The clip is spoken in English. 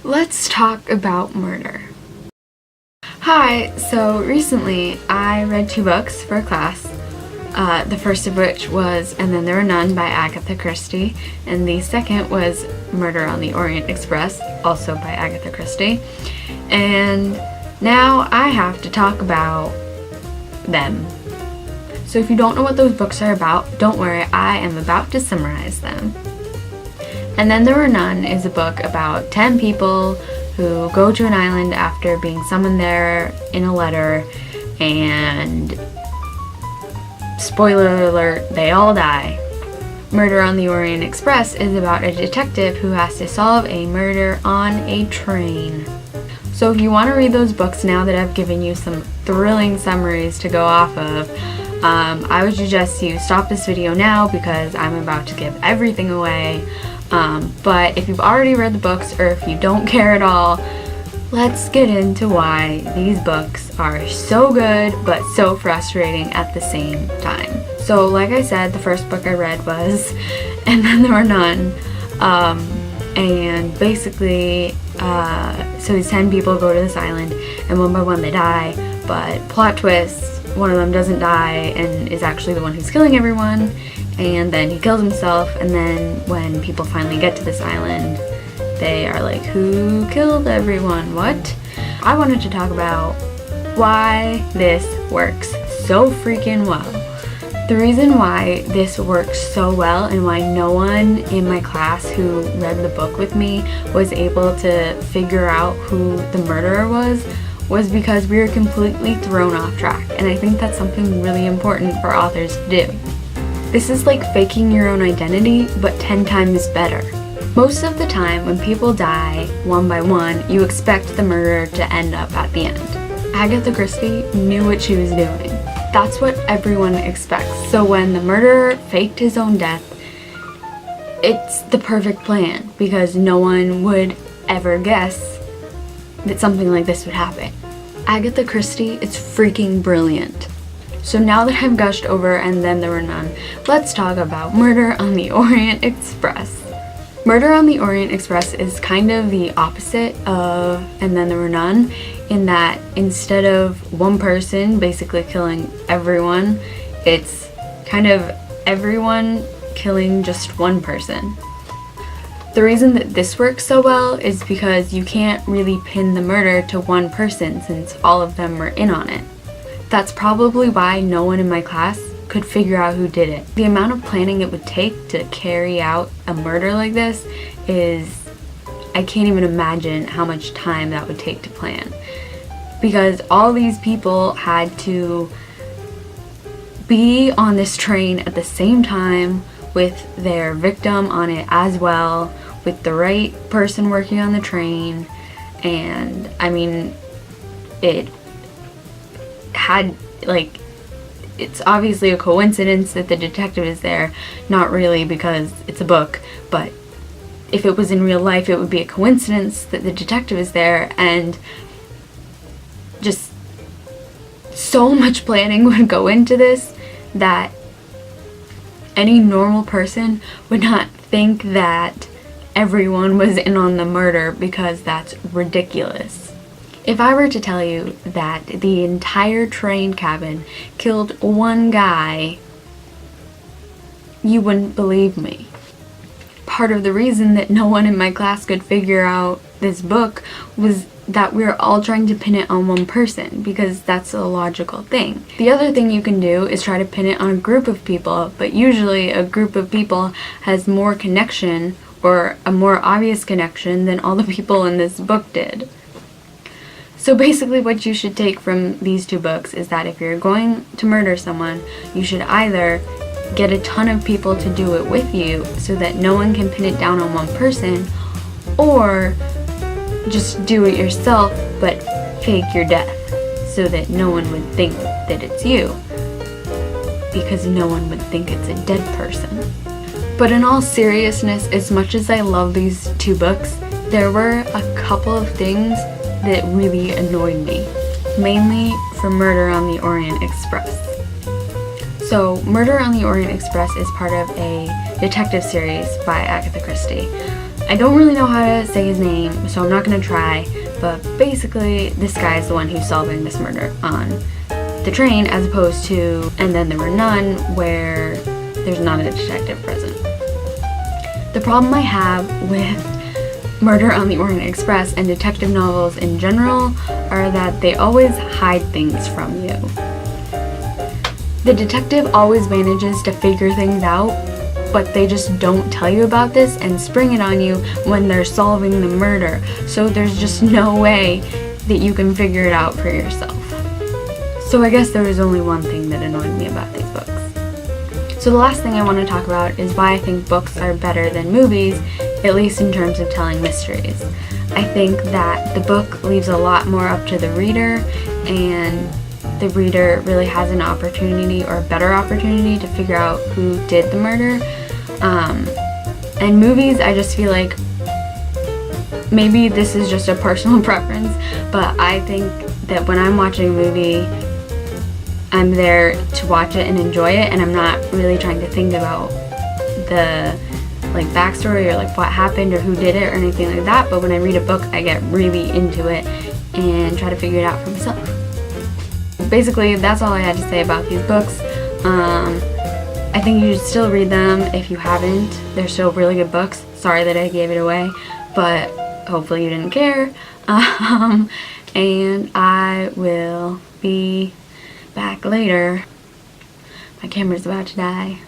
Let's talk about murder. Hi, so recently I read 2 books for a class. The first of which was And Then There Were None by Agatha Christie, and the second was Murder on the Orient Express, also by Agatha Christie. And now I have to talk about them. So if you don't know what those books are about, don't worry, I am about to summarize them. And Then There Were None is a book about 10 people who go to an island after being summoned there in a letter, and spoiler alert, they all die. Murder on the Orient Express is about a detective who has to solve a murder on a train. So if you want to read those books now that I've given you some thrilling summaries to go off of, I would suggest you stop this video now because I'm about to give everything away. But if you've already read the books, or if you don't care at all, let's get into why these books are so good but so frustrating at the same time. So like I said, the first book I read was And Then There Were None, and basically so these 10 people go to this island and one by one they die, but plot twist, one of them doesn't die and is actually the one who's killing everyone, and then he kills himself, and then when people finally get to this island, they are like, who killed everyone? What? I wanted to talk about why this works so freaking well. The reason why this works so well and why no one in my class who read the book with me was able to figure out who the murderer was because we were completely thrown off track, and I think that's something really important for authors to do. This is like faking your own identity, but 10 times better. Most of the time, when people die one by one, you expect the murderer to end up at the end. Agatha Christie knew what she was doing. That's what everyone expects. So when the murderer faked his own death, it's the perfect plan because no one would ever guess that something like this would happen. Agatha Christie is freaking brilliant. So now that I've gushed over And Then There Were None, let's talk about Murder on the Orient Express. Murder on the Orient Express is kind of the opposite of And Then There Were None, in that instead of one person basically killing everyone, it's kind of everyone killing just one person. The reason that this works so well is because you can't really pin the murder to one person since all of them were in on it. That's probably why no one in my class could figure out who did it. The amount of planning it would take to carry out a murder like this is, I can't even imagine how much time that would take to plan. Because all these people had to be on this train at the same time with their victim on it as well, with the right person working on the train, and I mean, it had, like, it's obviously a coincidence that the detective is there, not really because it's a book, but if it was in real life it would be a coincidence that the detective is there, and just so much planning would go into this that any normal person would not think that everyone was in on the murder because that's ridiculous. If I were to tell you that the entire train cabin killed one guy, you wouldn't believe me. Part of the reason that no one in my class could figure out this book was that we're all trying to pin it on one person because that's a logical thing. The other thing you can do is try to pin it on a group of people, but usually a group of people has more connection, or a more obvious connection, than all the people in this book did. So basically what you should take from these 2 books is that if you're going to murder someone, you should either get a ton of people to do it with you so that no one can pin it down on one person, or just do it yourself but fake your death so that no one would think that it's you, because no one would think it's a dead person. But in all seriousness, as much as I love these 2 books, there were a couple of things that really annoyed me, mainly for Murder on the Orient Express. So Murder on the Orient Express is part of a detective series by Agatha Christie, I don't really know how to say his name, so I'm not going to try, but basically this guy is the one who's solving this murder on the train, as opposed to And Then There Were None, where there's not a detective present. The problem I have with Murder on the Orient Express and detective novels in general are that they always hide things from you. The detective always manages to figure things out, but they just don't tell you about this and spring it on you when they're solving the murder, so there's just no way that you can figure it out for yourself. So I guess there was only one thing that annoyed me about these books. So the last thing I want to talk about is why I think books are better than movies, at least in terms of telling mysteries. I think that the book leaves a lot more up to the reader, and the reader really has an opportunity, or a better opportunity, to figure out who did the murder. And movies, I just feel like, maybe this is just a personal preference, but I think that when I'm watching a movie, I'm there to watch it and enjoy it, and I'm not really trying to think about the backstory or what happened or who did it or anything like that. But when I read a book, I get really into it and try to figure it out for myself. Basically, that's all I had to say about these books. I think you should still read them if you haven't. They're still really good books. Sorry that I gave it away, but hopefully you didn't care. And I will be back later. My camera's about to die.